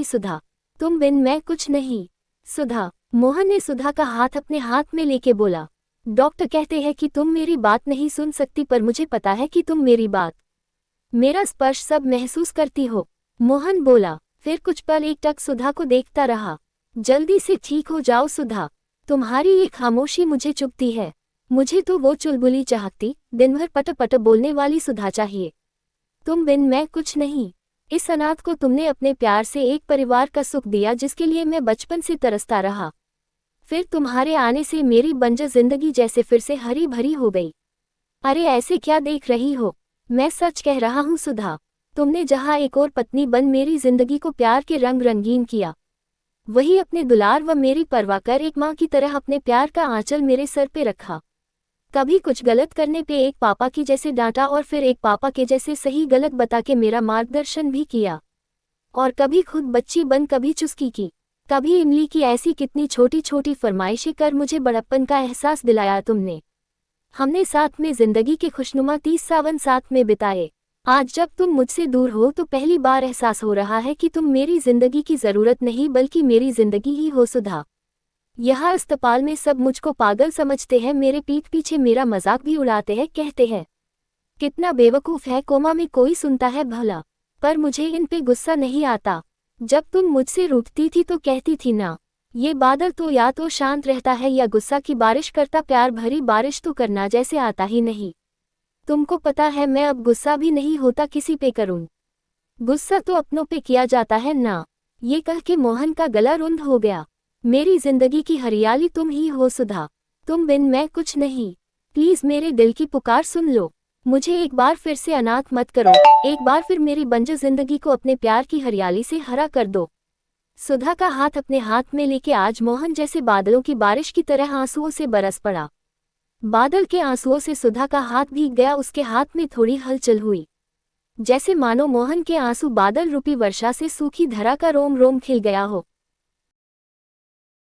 सुधा, तुम बिन मैं कुछ नहीं। सुधा। मोहन ने सुधा का हाथ अपने हाथ में लेके बोला, डॉक्टर कहते हैं कि तुम मेरी बात नहीं सुन सकती, पर मुझे पता है कि तुम मेरी बात, मेरा स्पर्श सब महसूस करती हो। मोहन बोला। फिर कुछ पल एकटक सुधा को देखता रहा। जल्दी से ठीक हो जाओ सुधा, तुम्हारी ये खामोशी मुझे चुभती है। मुझे तो वो चुलबुली चाहती, दिन भर पट पट बोलने वाली सुधा चाहिए। तुम बिन मैं कुछ नहीं। इस अनाथ को तुमने अपने प्यार से एक परिवार का सुख दिया जिसके लिए मैं बचपन से तरसता रहा। फिर तुम्हारे आने से मेरी बंजर जिंदगी जैसे फिर से हरी भरी हो गई। अरे ऐसे क्या देख रही हो, मैं सच कह रहा हूँ सुधा, तुमने जहाँ एक और पत्नी बन मेरी जिंदगी को प्यार के रंग रंगीन किया, वही अपने दुलार व मेरी परवाह कर एक माँ की तरह अपने प्यार का आंचल मेरे सर पे रखा। कभी कुछ गलत करने पे एक पापा की जैसे डांटा और फिर एक पापा के जैसे सही गलत बता के मेरा मार्गदर्शन भी किया। और कभी खुद बच्ची बन कभी चुस्की की, कभी इमली की ऐसी कितनी छोटी छोटी फरमाइशें कर मुझे बड़प्पन का एहसास दिलाया तुमने। हमने साथ में जिंदगी के खुशनुमा 30 सावन साथ में बिताए। आज जब तुम मुझसे दूर हो तो पहली बार एहसास हो रहा है कि तुम मेरी जिंदगी की जरूरत नहीं बल्कि मेरी जिंदगी ही हो सुधा। यहाँ अस्पताल में सब मुझको पागल समझते हैं, मेरे पीठ पीछे मेरा मजाक भी उड़ाते हैं, कहते हैं कितना बेवकूफ़ है, कोमा में कोई सुनता है भला। पर मुझे इन पे गुस्सा नहीं आता। जब तुम मुझसे रूठती थी तो कहती थी ना, ये बादल तो या तो शांत रहता है या गुस्सा की बारिश करता, प्यार भरी बारिश तो करना जैसे आता ही नहीं। तुमको पता है मैं अब गुस्सा भी नहीं होता किसी पे करूं, गुस्सा तो अपनों पे किया जाता है ना। ये कह के मोहन का गला रुंध हो गया। मेरी जिंदगी की हरियाली तुम ही हो सुधा, तुम बिन मैं कुछ नहीं। प्लीज मेरे दिल की पुकार सुन लो, मुझे एक बार फिर से अनाथ मत करो, एक बार फिर मेरी बंजर जिंदगी को अपने प्यार की हरियाली से हरा कर दो। सुधा का हाथ अपने हाथ में लेके आज मोहन जैसे बादलों की बारिश की तरह आंसुओं से बरस पड़ा। बादल के आंसुओं से सुधा का हाथ भीग गया, उसके हाथ में थोड़ी हलचल हुई, जैसे मानो मोहन के आंसू बादल रूपी वर्षा से सूखी धरा का रोम रोम खिल गया हो।